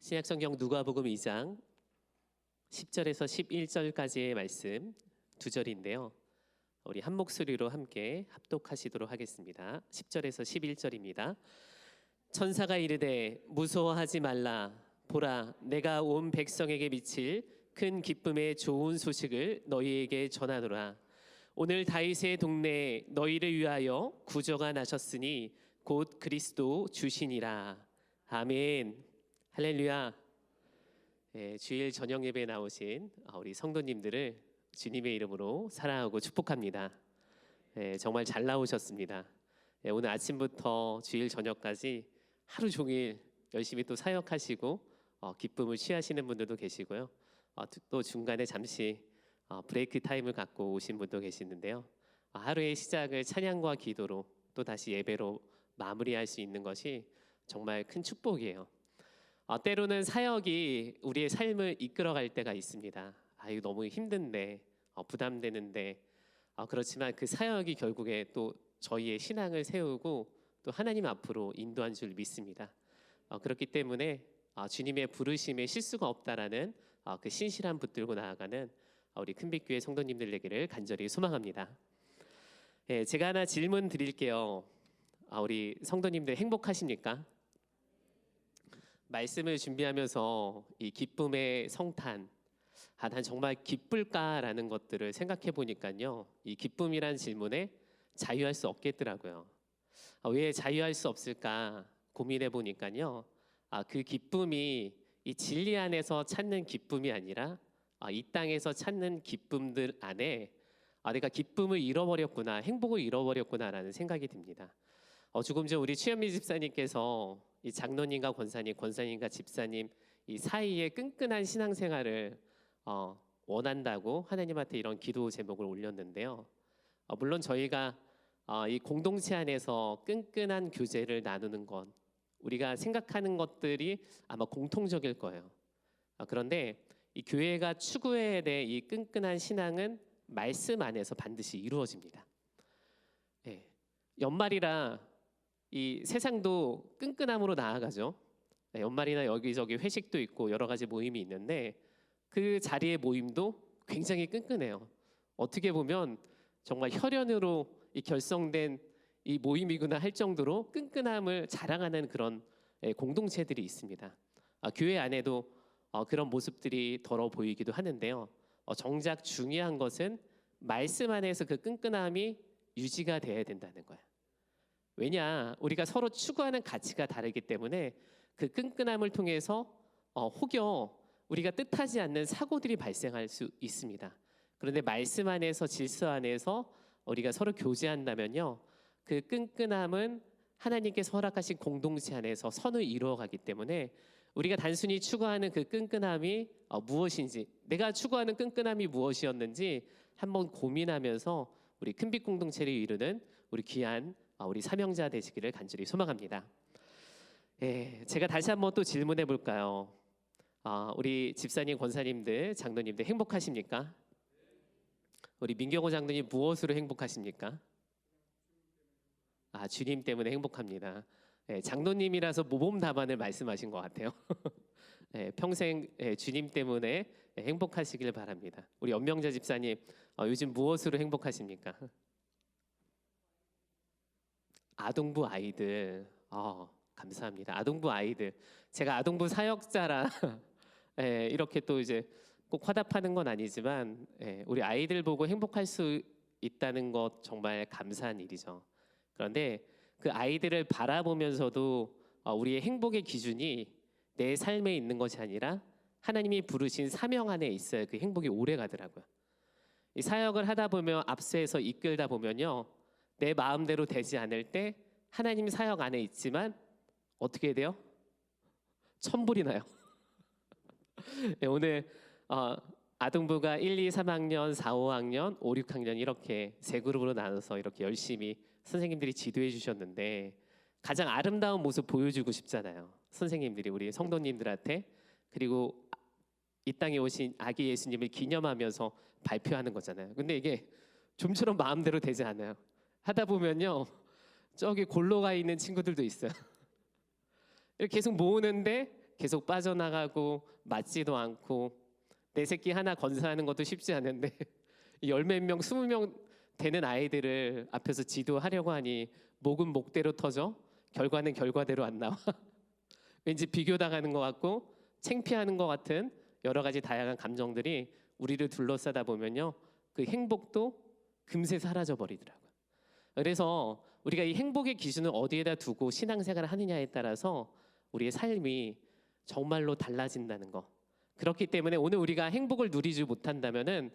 신약성경 누가복음 2장 10절에서 11절까지의 말씀 두 절인데요. 우리 한 목소리로 함께 합독하시도록 하겠습니다. 10절에서 11절입니다. 천사가 이르되 무서워하지 말라. 보라, 내가 온 백성에게 미칠 큰 기쁨의 좋은 소식을 너희에게 전하노라. 오늘 다윗의 동네에 너희를 위하여 구저가 나셨으니 곧 그리스도 주시니라. 아멘. 할렐루야. 주일 저녁 예배에 나오신 우리 성도님들을 주님의 이름으로 사랑하고 축복합니다. 정말 잘 나오셨습니다. 오늘 아침부터 주일 저녁까지 하루 종일 열심히 또 사역하시고 기쁨을 취하시는 분들도 계시고요. 또 중간에 잠시 브레이크 타임을 갖고 오신 분도 계시는데요. 하루의 시작을 찬양과 기도로 또 다시 예배로 마무리할 수 있는 것이 정말 큰 축복이에요. 때로는 사역이 우리의 삶을 이끌어갈 때가 있습니다. 이거 너무 힘든데, 부담되는데, 그렇지만 그 사역이 결국에 또 저희의 신앙을 세우고 또 하나님 앞으로 인도한 줄 믿습니다. 그렇기 때문에 주님의 부르심에 실수가 없다라는 그 신실한 붙들고 나아가는 우리 큰빛교회 성도님들 되기를 간절히 소망합니다. 제가 하나 질문 드릴게요. 우리 성도님들 행복하십니까? 말씀을 준비하면서 이 기쁨의 성탄, 난 정말 기쁠까라는 것들을 생각해 보니까요, 이 기쁨이란 질문에 자유할 수 없겠더라고요. 왜 자유할 수 없을까 고민해 보니까요, 그 기쁨이 이 진리 안에서 찾는 기쁨이 아니라 이 땅에서 찾는 기쁨들 안에 내가 기쁨을 잃어버렸구나, 행복을 잃어버렸구나라는 생각이 듭니다. 조금 전 우리 최현미 집사님께서 이 장로님과 권사님, 권사님과 집사님 이 사이에 끈끈한 신앙생활을 원한다고 하나님한테 이런 기도 제목을 올렸는데요. 물론 저희가 이 공동체 안에서 끈끈한 교제를 나누는 것, 우리가 생각하는 것들이 아마 공통적일 거예요. 그런데 이 교회가 추구해야 될 이 끈끈한 신앙은 말씀 안에서 반드시 이루어집니다. 연말이라 이 세상도 끈끈함으로 나아가죠. 연말이나 여기저기 회식도 있고 여러 가지 모임이 있는데 그 자리의 모임도 굉장히 끈끈해요. 어떻게 보면 정말 혈연으로 이 결성된 이 모임이구나 할 정도로 끈끈함을 자랑하는 그런 공동체들이 있습니다. 교회 안에도 그런 모습들이 더러 보이기도 하는데요. 정작 중요한 것은 말씀 안에서 그 끈끈함이 유지가 돼야 된다는 거예요. 왜냐, 우리가 서로 추구하는 가치가 다르기 때문에 그 끈끈함을 통해서 혹여 우리가 뜻하지 않는 사고들이 발생할 수 있습니다. 그런데 말씀 안에서 질서 안에서 우리가 서로 교제한다면요, 그 끈끈함은 하나님께서 허락하신 공동체 안에서 선을 이루어가기 때문에 우리가 단순히 추구하는 그 끈끈함이 무엇인지, 내가 추구하는 끈끈함이 무엇이었는지 한번 고민하면서 우리 큰빛 공동체를 이루는 우리 귀한 우리 사명자 되시기를 간절히 소망합니다. 제가 다시 한번 또 질문해 볼까요? 우리 집사님, 권사님들, 장로님들 행복하십니까? 우리 민경호 장로님 무엇으로 행복하십니까? 주님 때문에 행복합니다. 장로님이라서 모범 답안을 말씀하신 것 같아요. 평생 주님 때문에 행복하시길 바랍니다. 우리 연명자 집사님 요즘 무엇으로 행복하십니까? 아동부 아이들. 감사합니다. 아동부 아이들. 제가 아동부 사역자라 이렇게 또 이제 꼭 화답하는 건 아니지만 우리 아이들 보고 행복할 수 있다는 것 정말 감사한 일이죠. 그런데 그 아이들을 바라보면서도 우리의 행복의 기준이 내 삶에 있는 것이 아니라 하나님이 부르신 사명 안에 있어야 그 행복이 오래 가더라고요. 이 사역을 하다 보면 앞서서 이끌다 보면요, 내 마음대로 되지 않을 때 하나님 사역 안에 있지만 어떻게 돼요? 천불이 나요. 오늘 아동부가 1, 2, 3학년, 4, 5학년, 5, 6학년 이렇게 세 그룹으로 나눠서 이렇게 열심히 선생님들이 지도해 주셨는데 가장 아름다운 모습 보여주고 싶잖아요. 선생님들이 우리 성도님들한테, 그리고 이 땅에 오신 아기 예수님을 기념하면서 발표하는 거잖아요. 근데 이게 좀처럼 마음대로 되지 않아요. 하다 보면요, 저기 골로 가 있는 친구들도 있어요. 이렇게 계속 모으는데 계속 빠져나가고 맞지도 않고 내 새끼 하나 건사하는 것도 쉽지 않은데 열몇 명, 20명 되는 아이들을 앞에서 지도하려고 하니 목은 목대로 터져 결과는 결과대로 안 나와. 왠지 비교당하는 것 같고 창피하는 것 같은 여러 가지 다양한 감정들이 우리를 둘러싸다 보면요, 그 행복도 금세 사라져 버리더라고요. 그래서 우리가 이 행복의 기준을 어디에다 두고 신앙생활을 하느냐에 따라서 우리의 삶이 정말로 달라진다는 거. 그렇기 때문에 오늘 우리가 행복을 누리지 못한다면은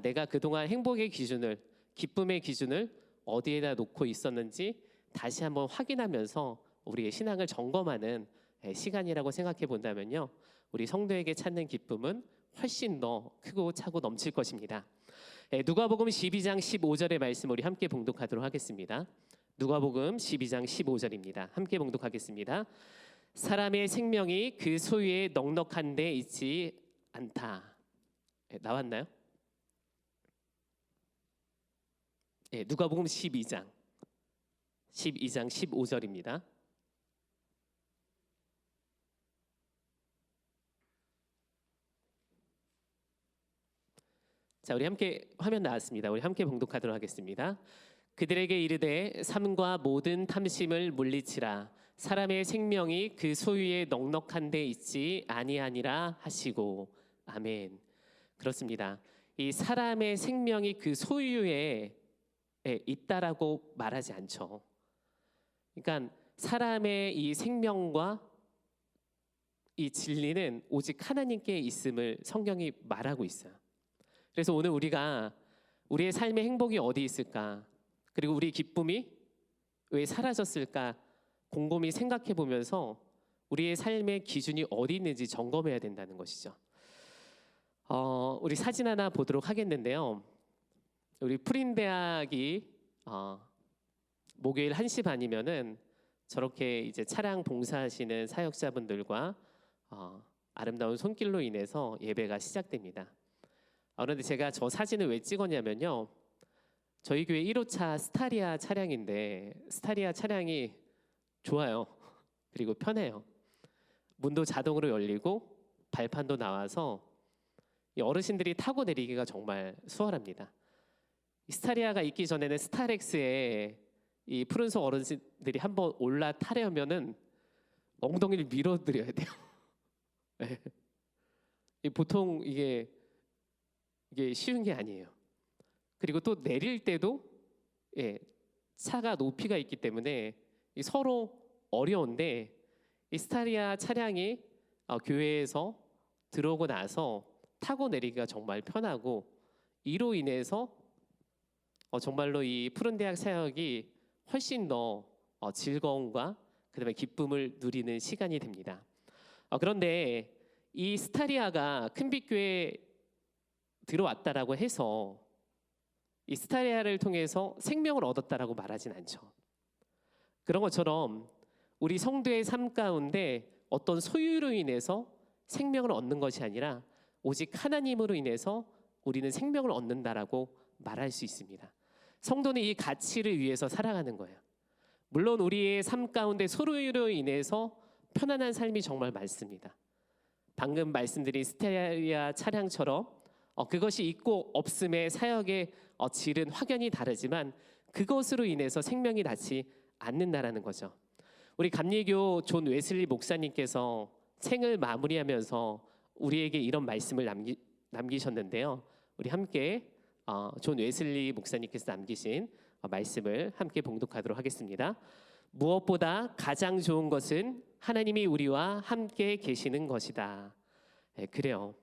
내가 그동안 행복의 기준을, 기쁨의 기준을 어디에다 놓고 있었는지 다시 한번 확인하면서 우리의 신앙을 점검하는 시간이라고 생각해 본다면요, 우리 성도에게 찾는 기쁨은 훨씬 더 크고 차고 넘칠 것입니다. 누가복음 12장 15절의 말씀 우리 함께 봉독하도록 하겠습니다. 누가복음 12장 15절입니다. 함께 봉독하겠습니다. 사람의 생명이 그 소유에 넉넉한 데 있지 않다. 나왔나요? 누가복음 12장 15절입니다. 자, 우리 함께 화면 나왔습니다. 우리 함께 봉독하도록 하겠습니다. 그들에게 이르되 삶과 모든 탐심을 물리치라. 사람의 생명이 그 소유에 넉넉한 데 있지 아니하니라 하시고. 아멘. 그렇습니다. 이 사람의 생명이 그 소유에 있다라고 말하지 않죠. 그러니까 사람의 이 생명과 이 진리는 오직 하나님께 있음을 성경이 말하고 있어요. 그래서 오늘 우리가 우리의 삶의 행복이 어디 있을까, 그리고 우리 기쁨이 왜 사라졌을까 곰곰이 생각해 보면서 우리의 삶의 기준이 어디 있는지 점검해야 된다는 것이죠. 우리 사진 하나 보도록 하겠는데요. 우리 프린대학이 목요일 1시 반이면은 저렇게 이제 차량 봉사하시는 사역자분들과 아름다운 손길로 인해서 예배가 시작됩니다. 그런데 제가 저 사진을 왜 찍었냐면요, 저희 교회 1호차 스타리아 차량인데 스타리아 차량이 좋아요. 그리고 편해요. 문도 자동으로 열리고 발판도 나와서 어르신들이 타고 내리기가 정말 수월합니다. 스타리아가 있기 전에는 스타렉스에 이 푸른속 어르신들이 한번 올라타려면은 엉덩이를 밀어드려야 돼요. 보통 이게 쉬운 게 아니에요. 그리고 또 내릴 때도 차가 높이가 있기 때문에 서로 어려운데, 이 스타리아 차량이 교회에서 들어오고 나서 타고 내리기가 정말 편하고, 이로 인해서 정말로 이 푸른대학 사역이 훨씬 더 즐거움과 그다음에 기쁨을 누리는 시간이 됩니다. 그런데 이 스타리아가 큰빛교회 들어왔다라고 해서 이 스타리아를 통해서 생명을 얻었다라고 말하진 않죠. 그런 것처럼 우리 성도의 삶 가운데 어떤 소유로 인해서 생명을 얻는 것이 아니라 오직 하나님으로 인해서 우리는 생명을 얻는다라고 말할 수 있습니다. 성도는 이 가치를 위해서 살아가는 거예요. 물론 우리의 삶 가운데 소유로 인해서 편안한 삶이 정말 많습니다. 방금 말씀드린 스타리아 차량처럼 그것이 있고 없음의 사역의 질은 확연히 다르지만 그것으로 인해서 생명이 닿지 않는다라는 거죠. 우리 감리교 존 웨슬리 목사님께서 생을 마무리하면서 우리에게 이런 말씀을 남기셨는데요. 우리 함께 존 웨슬리 목사님께서 남기신 말씀을 함께 봉독하도록 하겠습니다. 무엇보다 가장 좋은 것은 하나님이 우리와 함께 계시는 것이다. 그래요.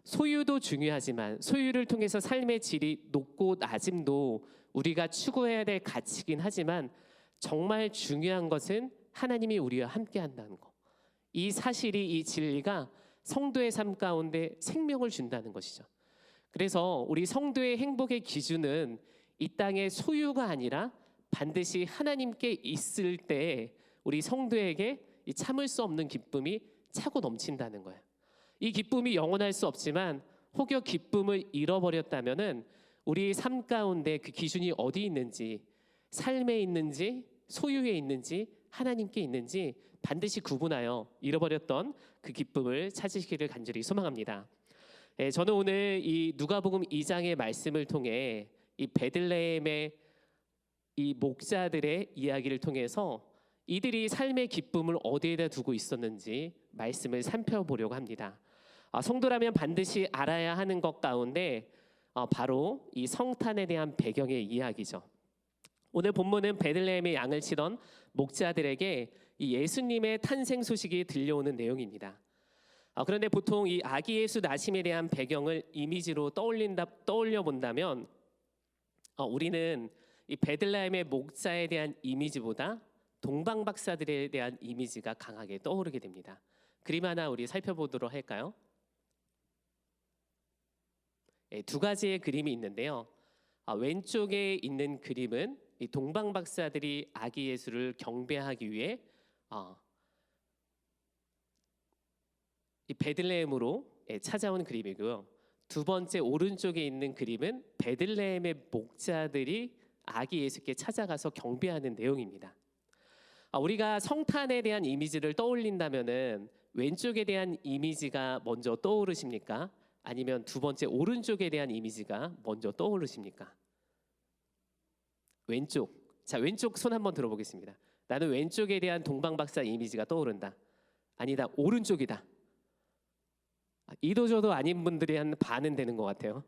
소유도 중요하지만 소유를 통해서 삶의 질이 높고 낮음도 우리가 추구해야 될 가치긴 하지만 정말 중요한 것은 하나님이 우리와 함께 한다는 것. 이 사실이, 이 진리가 성도의 삶 가운데 생명을 준다는 것이죠. 그래서 우리 성도의 행복의 기준은 이 땅의 소유가 아니라 반드시 하나님께 있을 때 우리 성도에게 이 참을 수 없는 기쁨이 차고 넘친다는 거예요. 이 기쁨이 영원할 수 없지만 혹여 기쁨을 잃어버렸다면은 우리 삶 가운데 그 기준이 어디 있는지, 삶에 있는지 소유에 있는지 하나님께 있는지 반드시 구분하여 잃어버렸던 그 기쁨을 찾으시기를 간절히 소망합니다. 저는 오늘 이 누가복음 2장의 말씀을 통해 이 베들레헴의 이 목자들의 이야기를 통해서 이들이 삶의 기쁨을 어디에다 두고 있었는지 말씀을 살펴보려고 합니다. 성도라면 반드시 알아야 하는 것 가운데 바로 이 성탄에 대한 배경의 이야기죠. 오늘 본문은 베들레헴의 양을 치던 목자들에게 이 예수님의 탄생 소식이 들려오는 내용입니다. 그런데 보통 이 아기 예수 나심에 대한 배경을 이미지로 떠올려 본다면 우리는 이 베들레헴의 목자에 대한 이미지보다 동방박사들에 대한 이미지가 강하게 떠오르게 됩니다. 그림 하나 우리 살펴보도록 할까요? 두 가지의 그림이 있는데요. 왼쪽에 있는 그림은 이 동방박사들이 아기 예수를 경배하기 위해 이 베들레헴으로 찾아온 그림이고요. 두 번째 오른쪽에 있는 그림은 베들레헴의 목자들이 아기 예수께 찾아가서 경배하는 내용입니다. 우리가 성탄에 대한 이미지를 떠올린다면은 왼쪽에 대한 이미지가 먼저 떠오르십니까? 아니면 두 번째 오른쪽에 대한 이미지가 먼저 떠오르십니까? 왼쪽. 자, 왼쪽 손 한번 들어보겠습니다. 나는 왼쪽에 대한 동방박사 이미지가 떠오른다. 아니다, 오른쪽이다. 이도저도 아닌 분들이 한 반은 되는 것 같아요.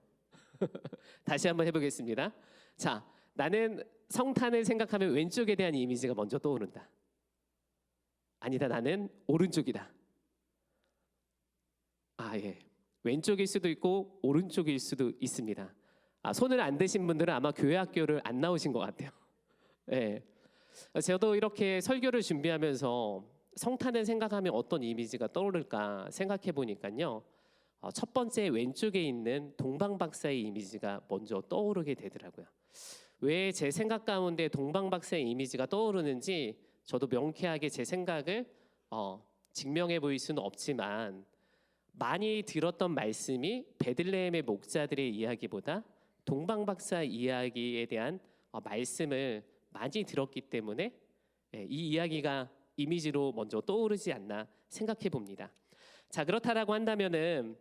다시 한번 해보겠습니다. 자, 나는 성탄을 생각하면 왼쪽에 대한 이미지가 먼저 떠오른다. 아니다, 나는 오른쪽이다. 예. 왼쪽일 수도 있고 오른쪽일 수도 있습니다. 손을 안 드신 분들은 아마 교회 학교를 안 나오신 것 같아요. 예. 저도 이렇게 설교를 준비하면서 성탄을 생각하면 어떤 이미지가 떠오를까 생각해 보니까요. 첫 번째 왼쪽에 있는 동방박사의 이미지가 먼저 떠오르게 되더라고요. 왜 제 생각 가운데 동방박사의 이미지가 떠오르는지 저도 명쾌하게 제 생각을 증명해 보일 수는 없지만 많이 들었던 말씀이 베들레헴의 목자들의 이야기보다 동방박사 이야기에 대한 말씀을 많이 들었기 때문에 이 이야기가 이미지로 먼저 떠오르지 않나 생각해 봅니다. 자, 그렇다라고 한다면은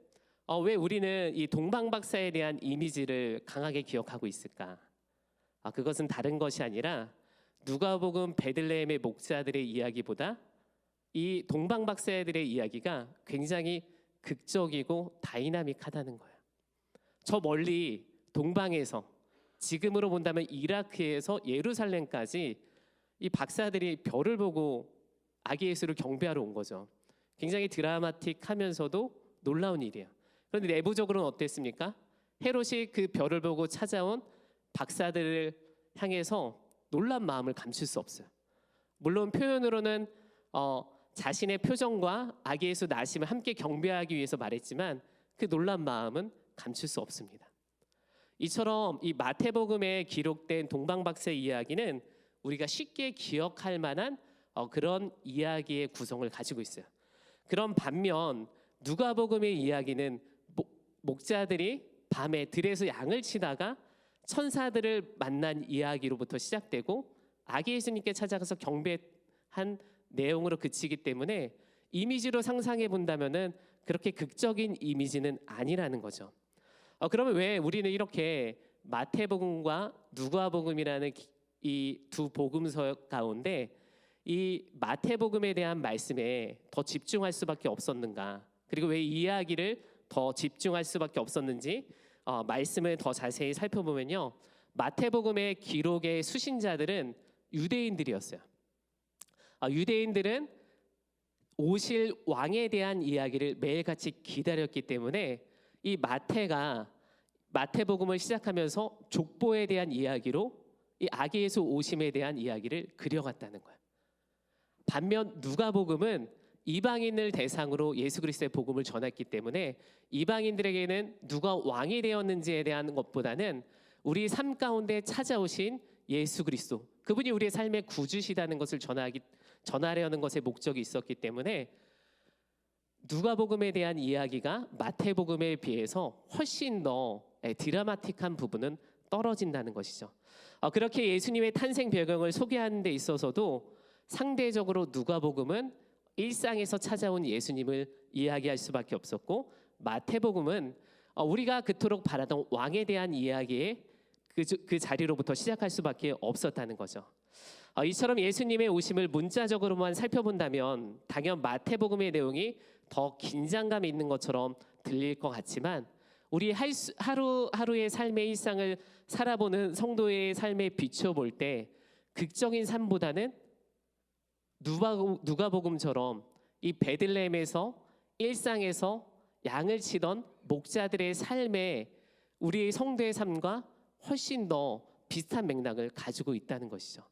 왜 우리는 이 동방박사에 대한 이미지를 강하게 기억하고 있을까? 그것은 다른 것이 아니라 누가복음 베들레헴의 목자들의 이야기보다 이 동방박사들의 이야기가 굉장히 극적이고 다이나믹하다는 거예요. 저 멀리 동방에서 지금으로 본다면 이라크에서 예루살렘까지 이 박사들이 별을 보고 아기 예수를 경배하러 온 거죠. 굉장히 드라마틱하면서도 놀라운 일이에요. 그런데 내부적으로는 어땠습니까? 헤롯이 그 별을 보고 찾아온 박사들을 향해서 놀란 마음을 감출 수 없어요. 물론 표현으로는 자신의 표정과 아기 예수 나심을 함께 경배하기 위해서 말했지만 그 놀란 마음은 감출 수 없습니다. 이처럼 이 마태복음에 기록된 동방박사의 이야기는 우리가 쉽게 기억할 만한 그런 이야기의 구성을 가지고 있어요. 그런 반면 누가복음의 이야기는 목자들이 밤에 들에서 양을 치다가 천사들을 만난 이야기로부터 시작되고 아기 예수님께 찾아가서 경배한 내용으로 그치기 때문에 이미지로 상상해 본다면은 그렇게 극적인 이미지는 아니라는 거죠. 그러면 왜 우리는 이렇게 마태복음과 누가복음이라는 이 두 복음서 가운데 이 마태복음에 대한 말씀에 더 집중할 수밖에 없었는가? 그리고 왜 이 이야기를 더 집중할 수밖에 없었는지 말씀을 더 자세히 살펴보면요. 마태복음의 기록의 수신자들은 유대인들이었어요. 유대인들은 오실 왕에 대한 이야기를 매일같이 기다렸기 때문에 이 마태가 마태복음을 시작하면서 족보에 대한 이야기로 이 아기 예수 오심에 대한 이야기를 그려갔다는 거예요. 반면 누가복음은 이방인을 대상으로 예수 그리스도의 복음을 전했기 때문에 이방인들에게는 누가 왕이 되었는지에 대한 것보다는 우리 삶 가운데 찾아오신 예수 그리스도, 그분이 우리의 삶의 구주시다는 것을 전하려는 것에 목적이 있었기 때문에 누가복음에 대한 이야기가 마태복음에 비해서 훨씬 더 드라마틱한 부분은 떨어진다는 것이죠. 그렇게 예수님의 탄생 배경을 소개하는 데 있어서도 상대적으로 누가복음은 일상에서 찾아온 예수님을 이야기할 수밖에 없었고, 마태복음은 우리가 그토록 바라던 왕에 대한 이야기에 그 자리로부터 시작할 수밖에 없었다는 거죠. 이처럼 예수님의 오심을 문자적으로만 살펴본다면 당연 마태복음의 내용이 더 긴장감 있는 것처럼 들릴 것 같지만, 우리 하루하루의 삶의 일상을 살아보는 성도의 삶에 비춰볼 때 극적인 삶보다는 누가복음처럼 이 베들레헴에서 일상에서 양을 치던 목자들의 삶에 우리의 성도의 삶과 훨씬 더 비슷한 맥락을 가지고 있다는 것이죠.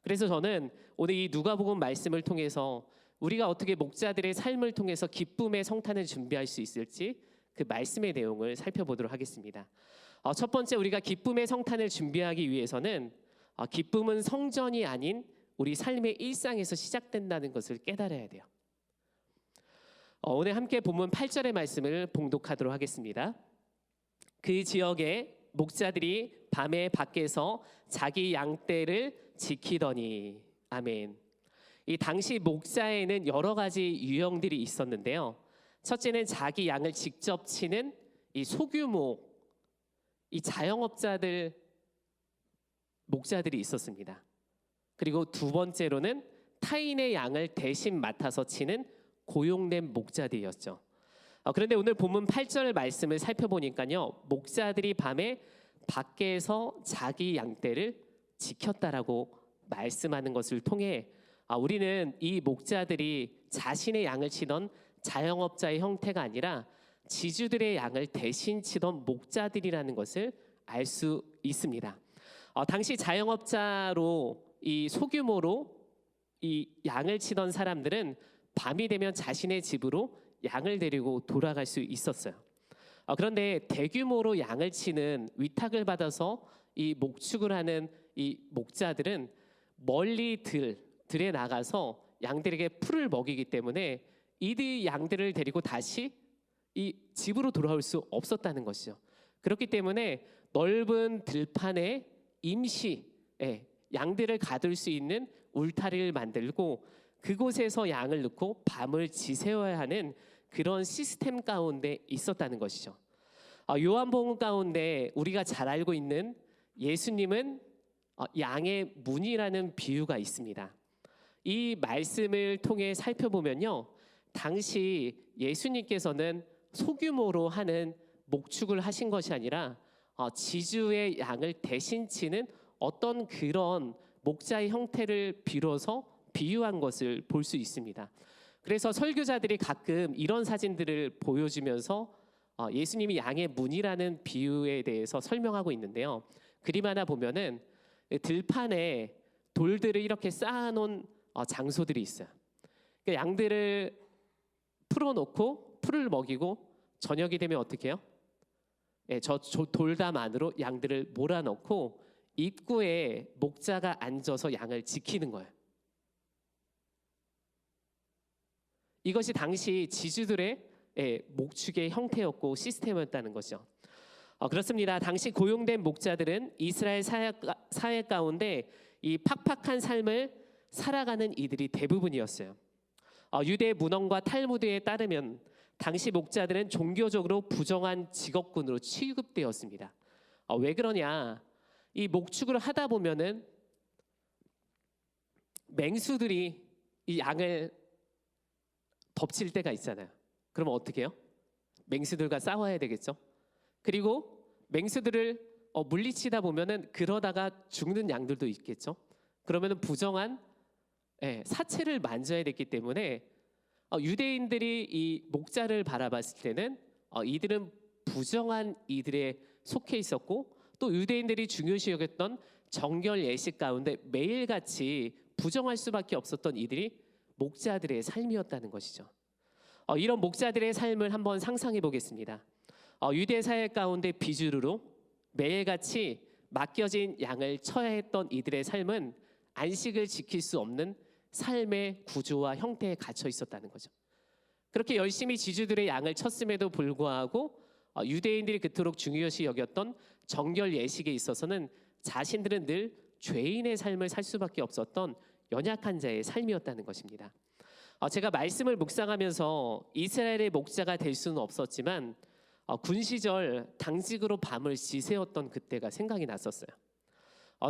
그래서 저는 오늘 이 누가복음 말씀을 통해서 우리가 어떻게 목자들의 삶을 통해서 기쁨의 성탄을 준비할 수 있을지 그 말씀의 내용을 살펴보도록 하겠습니다. 첫 번째, 우리가 기쁨의 성탄을 준비하기 위해서는 기쁨은 성전이 아닌 우리 삶의 일상에서 시작된다는 것을 깨달아야 돼요. 오늘 함께 본문 8절의 말씀을 봉독하도록 하겠습니다. 그 지역에 목자들이 밤에 밖에서 자기 양떼를 지키더니. 아멘. 이 당시 목자에는 여러 가지 유형들이 있었는데요. 첫째는 자기 양을 직접 치는 이 소규모 이 자영업자들 목자들이 있었습니다. 그리고 두 번째로는 타인의 양을 대신 맡아서 치는 고용된 목자들이었죠. 그런데 오늘 본문 8절 말씀을 살펴보니까요, 목자들이 밤에 밖에서 자기 양떼를 지켰다라고 말씀하는 것을 통해 우리는 이 목자들이 자신의 양을 치던 자영업자의 형태가 아니라 지주들의 양을 대신 치던 목자들이라는 것을 알 수 있습니다. 당시 자영업자로 이 소규모로 이 양을 치던 사람들은 밤이 되면 자신의 집으로 양을 데리고 돌아갈 수 있었어요. 그런데 대규모로 양을 치는 위탁을 받아서 이 목축을 하는 이 목자들은 멀리 들에 나가서 양들에게 풀을 먹이기 때문에 이 양들을 데리고 다시 이 집으로 돌아올 수 없었다는 것이죠. 그렇기 때문에 넓은 들판에 임시 양들을 가둘 수 있는 울타리를 만들고 그곳에서 양을 넣고 밤을 지새워야 하는 그런 시스템 가운데 있었다는 것이죠. 요한복음 가운데 우리가 잘 알고 있는 예수님은 양의 문이라는 비유가 있습니다. 이 말씀을 통해 살펴보면요, 당시 예수님께서는 소규모로 하는 목축을 하신 것이 아니라 지주의 양을 대신 치는 어떤 그런 목자의 형태를 빌어서 비유한 것을 볼 수 있습니다. 그래서 설교자들이 가끔 이런 사진들을 보여주면서 예수님이 양의 문이라는 비유에 대해서 설명하고 있는데요. 그림 하나 보면은 들판에 돌들을 이렇게 쌓아놓은 장소들이 있어요. 그러니까 양들을 풀어놓고 풀을 먹이고 저녁이 되면 어떻게 해요? 저 돌담 안으로 양들을 몰아넣고 입구에 목자가 앉아서 양을 지키는 거예요. 이것이 당시 지주들의 목축의 형태였고 시스템이었다는 것이죠. 그렇습니다. 당시 고용된 목자들은 이스라엘 사회 가운데 이 팍팍한 삶을 살아가는 이들이 대부분이었어요. 유대 문헌과 탈무드에 따르면 당시 목자들은 종교적으로 부정한 직업군으로 취급되었습니다. 왜 그러냐? 이 목축을 하다 보면은 맹수들이 이 양을 덮칠 때가 있잖아요. 그러면 어떻게 해요? 맹수들과 싸워야 되겠죠. 그리고 맹수들을 물리치다 보면은 그러다가 죽는 양들도 있겠죠. 그러면은 부정한 사체를 만져야 됐기 때문에 유대인들이 이 목자를 바라봤을 때는 이들은 부정한 이들에 속해 있었고, 또 유대인들이 중요시 여겼던 정결 예식 가운데 매일같이 부정할 수밖에 없었던 이들이 목자들의 삶이었다는 것이죠. 이런 목자들의 삶을 한번 상상해 보겠습니다. 유대 사회 가운데 비주류로 매일같이 맡겨진 양을 쳐야 했던 이들의 삶은 안식을 지킬 수 없는 삶의 구조와 형태에 갇혀 있었다는 거죠. 그렇게 열심히 지주들의 양을 쳤음에도 불구하고 유대인들이 그토록 중요시 여겼던 정결 예식에 있어서는 자신들은 늘 죄인의 삶을 살 수밖에 없었던 연약한 자의 삶이었다는 것입니다. 제가 말씀을 묵상하면서 이스라엘의 목자가 될 수는 없었지만 군 시절 당직으로 밤을 지새웠던 그때가 생각이 났었어요.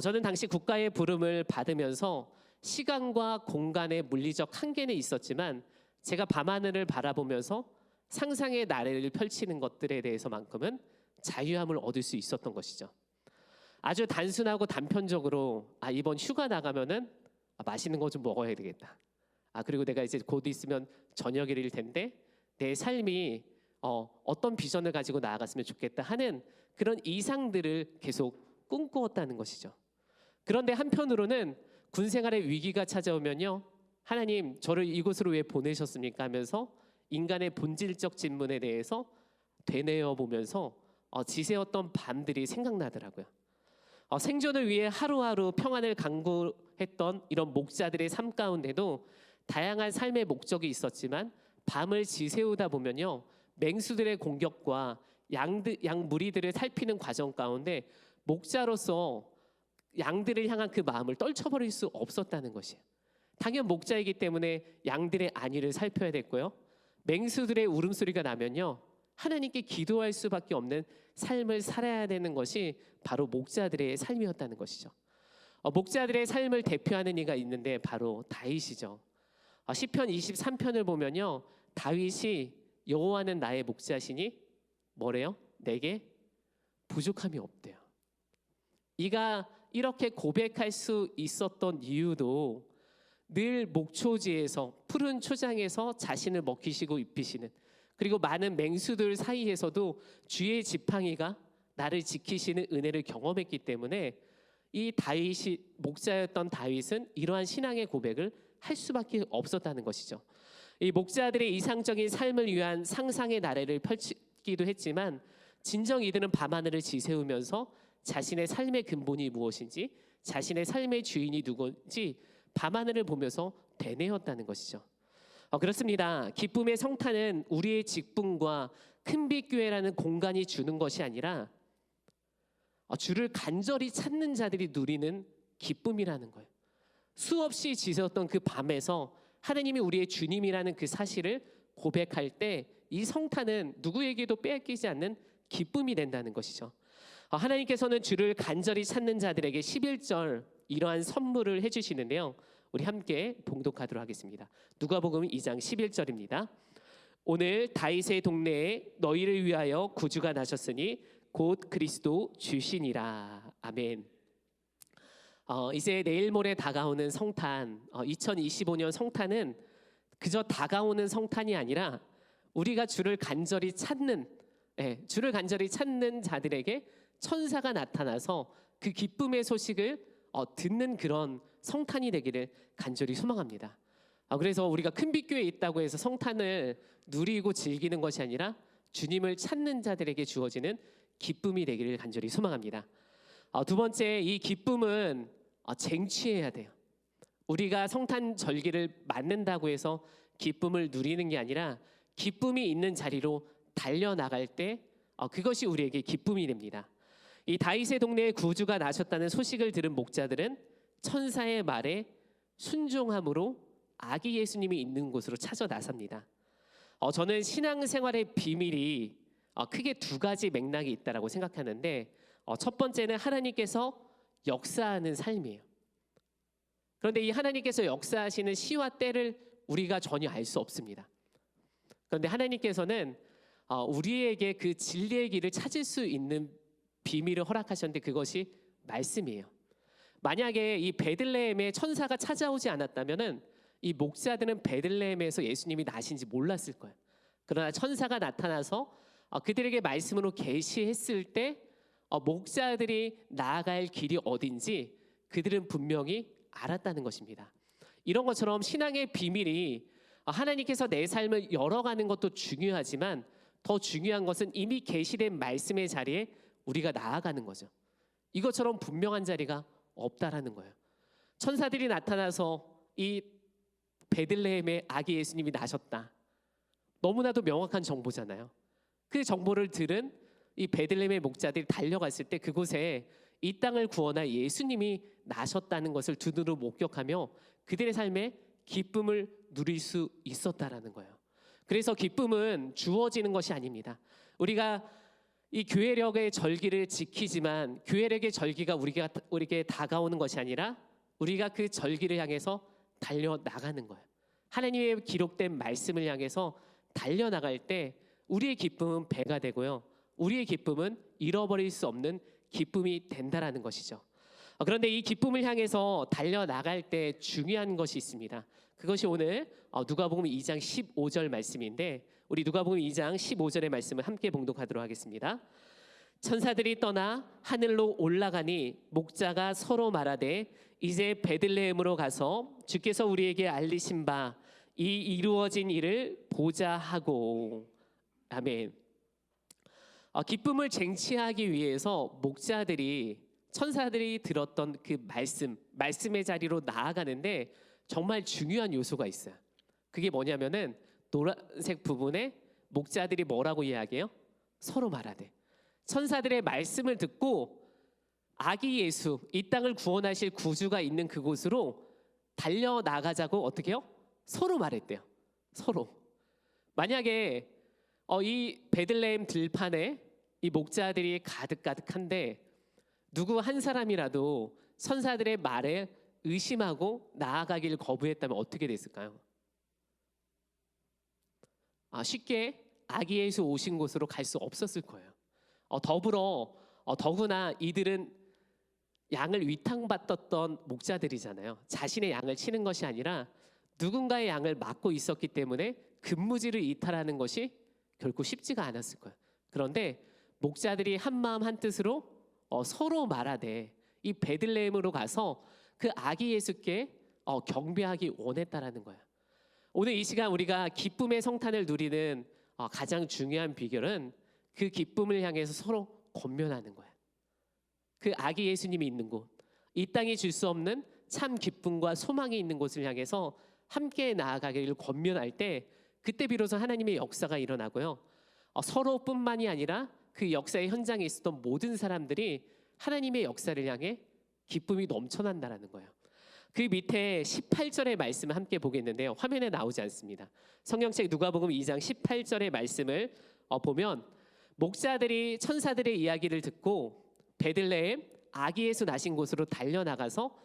저는 당시 국가의 부름을 받으면서 시간과 공간의 물리적 한계는 있었지만 제가 밤하늘을 바라보면서 상상의 나래를 펼치는 것들에 대해서만큼은 자유함을 얻을 수 있었던 것이죠. 아주 단순하고 단편적으로 이번 휴가 나가면은 맛있는 거 좀 먹어야 되겠다. 그리고 내가 이제 곧 있으면 저녁일 텐데 내 삶이 어떤 비전을 가지고 나아갔으면 좋겠다 하는 그런 이상들을 계속 꿈꾸었다는 것이죠. 그런데 한편으로는 군 생활의 위기가 찾아오면요, 하나님 저를 이곳으로 왜 보내셨습니까 하면서 인간의 본질적 질문에 대해서 되뇌어 보면서 지새웠던 밤들이 생각나더라고요. 생존을 위해 하루하루 평안을 강구했던 이런 목자들의 삶 가운데도 다양한 삶의 목적이 있었지만 밤을 지새우다 보면요, 맹수들의 공격과 양 무리들을 살피는 과정 가운데 목자로서 양들을 향한 그 마음을 떨쳐버릴 수 없었다는 것이에요. 당연 목자이기 때문에 양들의 안위를 살펴야 됐고요, 맹수들의 울음소리가 나면요, 하나님께 기도할 수밖에 없는 삶을 살아야 되는 것이 바로 목자들의 삶이었다는 것이죠. 목자들의 삶을 대표하는 이가 있는데 바로 다윗이죠. 시편 23편을 보면요, 다윗이 여호와는 나의 목자시니 뭐래요? 내게 부족함이 없대요. 이가 이렇게 고백할 수 있었던 이유도 늘 목초지에서 푸른 초장에서 자신을 먹이시고 입히시는, 그리고 많은 맹수들 사이에서도 주의 지팡이가 나를 지키시는 은혜를 경험했기 때문에 이 다윗이 목자였던 다윗은 이러한 신앙의 고백을 할 수밖에 없었다는 것이죠. 이 목자들의 이상적인 삶을 위한 상상의 나래를 펼치기도 했지만 진정 이들은 밤하늘을 지새우면서 자신의 삶의 근본이 무엇인지, 자신의 삶의 주인이 누군지 밤하늘을 보면서 되뇌었다는 것이죠. 그렇습니다. 기쁨의 성탄은 우리의 직분과 큰빛교회라는 공간이 주는 것이 아니라 주를 간절히 찾는 자들이 누리는 기쁨이라는 거예요. 수없이 지새웠던 그 밤에서 하나님이 우리의 주님이라는 그 사실을 고백할 때 이 성탄은 누구에게도 빼앗기지 않는 기쁨이 된다는 것이죠. 하나님께서는 주를 간절히 찾는 자들에게 11절 이러한 선물을 해주시는데요, 우리 함께 봉독하도록 하겠습니다. 누가복음 2장 11절입니다. 오늘 다윗의 동네에 너희를 위하여 구주가 나셨으니 곧 그리스도 주시니라. 아멘. 이제 내일 모레 다가오는 성탄, 2025년 성탄은 그저 다가오는 성탄이 아니라 우리가 주를 간절히 찾는 자들에게 천사가 나타나서 그 기쁨의 소식을 듣는 그런 성탄이 되기를 간절히 소망합니다. 그래서 우리가 큰빛교회에 있다고 해서 성탄을 누리고 즐기는 것이 아니라 주님을 찾는 자들에게 주어지는 기쁨이 되기를 간절히 소망합니다. 두 번째, 이 기쁨은 쟁취해야 돼요. 우리가 성탄 절기를 맞는다고 해서 기쁨을 누리는 게 아니라 기쁨이 있는 자리로 달려나갈 때 그것이 우리에게 기쁨이 됩니다. 이 다윗의 동네에 구주가 나셨다는 소식을 들은 목자들은 천사의 말에 순종함으로 아기 예수님이 있는 곳으로 찾아 나섭니다. 저는 신앙생활의 비밀이 크게 두 가지 맥락이 있다라고 생각하는데, 첫 번째는 하나님께서 역사하는 삶이에요. 그런데 이 하나님께서 역사하시는 시와 때를 우리가 전혀 알 수 없습니다. 그런데 하나님께서는 우리에게 그 진리의 길을 찾을 수 있는 비밀을 허락하셨는데 그것이 말씀이에요. 만약에 이 베들레헴에 천사가 찾아오지 않았다면은 이 목자들은 베들레헴에서 예수님이 나신지 몰랐을 거예요. 그러나 천사가 나타나서 그들에게 말씀으로 계시했을 때 목자들이 나아갈 길이 어딘지 그들은 분명히 알았다는 것입니다. 이런 것처럼 신앙의 비밀이 하나님께서 내 삶을 열어가는 것도 중요하지만 더 중요한 것은 이미 계시된 말씀의 자리에 우리가 나아가는 거죠. 이것처럼 분명한 자리가 없다라는 거예요. 천사들이 나타나서 이 베들레헴에 아기 예수님이 나셨다, 너무나도 명확한 정보잖아요. 그 정보를 들은 이 베들레헴의 목자들이 달려갔을 때 그곳에 이 땅을 구원할 예수님이 나셨다는 것을 두 눈으로 목격하며 그들의 삶에 기쁨을 누릴 수 있었다라는 거예요. 그래서 기쁨은 주어지는 것이 아닙니다. 우리가 이 교회력의 절기를 지키지만 교회력의 절기가 우리에게 다가오는 것이 아니라 우리가 그 절기를 향해서 달려나가는 거예요. 하나님의 기록된 말씀을 향해서 달려나갈 때 우리의 기쁨은 배가 되고요. 우리의 기쁨은 잃어버릴 수 없는 기쁨이 된다라는 것이죠. 그런데 이 기쁨을 향해서 달려나갈 때 중요한 것이 있습니다. 그것이 오늘 누가복음 2장 15절 말씀인데 우리 누가복음 2장 15절의 말씀을 함께 봉독하도록 하겠습니다. 천사들이 떠나 하늘로 올라가니 목자가 서로 말하되 이제 베들레헴으로 가서 주께서 우리에게 알리신 바 이 이루어진 일을 보자 하고. 아멘. 기쁨을 쟁취하기 위해서 목자들이 천사들이 들었던 그 말씀의 자리로 나아가는데 정말 중요한 요소가 있어요. 그게 뭐냐면은 노란색 부분에 목자들이 뭐라고 이야기해요? 서로 말하되 천사들의 말씀을 듣고 아기 예수, 이 땅을 구원하실 구주가 있는 그곳으로 달려나가자고 어떻게 해요? 서로 말했대요. 서로. 만약에 이 베들레헴 들판에 이 목자들이 가득가득한데 누구 한 사람이라도 천사들의 말에 의심하고 나아가기를 거부했다면 어떻게 됐을까요? 쉽게 아기 예수 오신 곳으로 갈 수 없었을 거예요. 더구나 이들은 양을 위탁받았던 목자들이잖아요. 자신의 양을 치는 것이 아니라 누군가의 양을 맡고 있었기 때문에 근무지를 이탈하는 것이 결코 쉽지가 않았을 거예요. 그런데 목자들이 한 마음 한 뜻으로 서로 말하되 이 베들레헴으로 가서 그 아기 예수께 경배하기 원했다라는 거예요. 오늘 이 시간 우리가 기쁨의 성탄을 누리는 가장 중요한 비결은 그 기쁨을 향해서 서로 권면하는 거예요. 그 아기 예수님이 있는 곳, 이 땅이 줄 수 없는 참 기쁨과 소망이 있는 곳을 향해서 함께 나아가기를 권면할 때 그때 비로소 하나님의 역사가 일어나고요. 서로뿐만이 아니라 그 역사의 현장에 있었던 모든 사람들이 하나님의 역사를 향해 기쁨이 넘쳐난다라는 거예요. 그 밑에 18절의 말씀을 함께 보겠는데요. 화면에 나오지 않습니다. 성경책 누가복음 2장 18절의 말씀을 보면 목자들이 천사들의 이야기를 듣고 베들레헴 아기 예수 나신 곳으로 달려나가서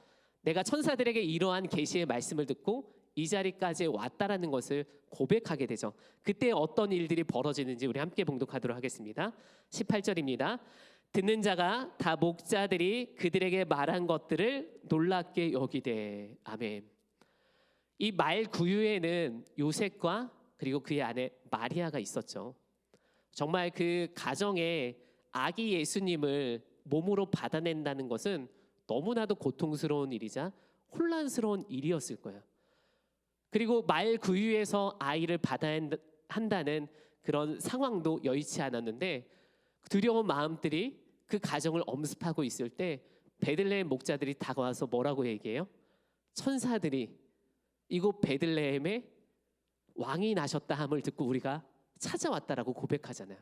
내가 천사들에게 이러한 계시의 말씀을 듣고 이 자리까지 왔다라는 것을 고백하게 되죠. 그때 어떤 일들이 벌어지는지 우리 함께 봉독하도록 하겠습니다. 18절입니다. 듣는 자가 다 목자들이 그들에게 말한 것들을 놀랍게 여기되. 아멘. 이 말 구유에는 요셉과 그리고 그의 아내 마리아가 있었죠. 정말 그 가정에 아기 예수님을 몸으로 받아낸다는 것은 너무나도 고통스러운 일이자 혼란스러운 일이었을 거예요. 그리고 말 구유에서 아이를 받아야 한다는 그런 상황도 여의치 않았는데 두려운 마음들이 그 가정을 엄습하고 있을 때 베들레헴 목자들이 다가와서 뭐라고 얘기해요? 천사들이 이곳 베들레헴에 왕이 나셨다 함을 듣고 우리가 찾아왔다라고 고백하잖아요.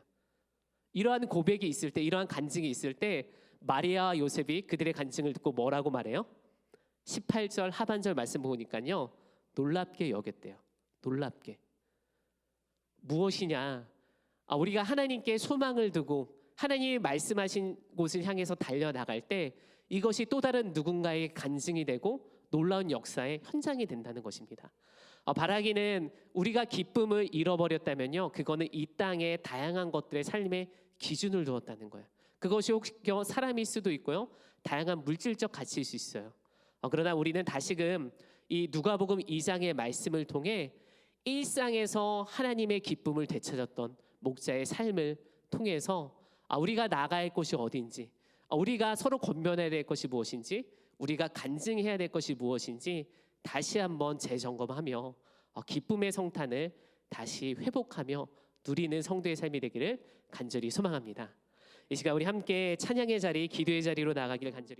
이러한 고백이 있을 때, 이러한 간증이 있을 때 마리아와 요셉이 그들의 간증을 듣고 뭐라고 말해요? 18절 하반절 말씀 보니까요, 놀랍게 여겼대요. 놀랍게. 무엇이냐? 우리가 하나님께 소망을 두고 하나님이 말씀하신 곳을 향해서 달려나갈 때 이것이 또 다른 누군가의 간증이 되고 놀라운 역사의 현장이 된다는 것입니다. 바라기는 우리가 기쁨을 잃어버렸다면요, 그거는 이 땅의 다양한 것들의 삶의 기준을 두었다는 거예요. 그것이 혹시 사람일 수도 있고요, 다양한 물질적 가치일 수 있어요. 그러나 우리는 다시금 이 누가복음 2장의 말씀을 통해 일상에서 하나님의 기쁨을 되찾았던 목자의 삶을 통해서 우리가 나가야 할 곳이 어딘지, 우리가 서로 권면해야 될 것이 무엇인지, 우리가 간증해야 될 것이 무엇인지 다시 한번 재점검하며 기쁨의 성탄을 다시 회복하며 누리는 성도의 삶이 되기를 간절히 소망합니다. 이 시간 우리 함께 찬양의 자리, 기도의 자리로 나가기를 간절히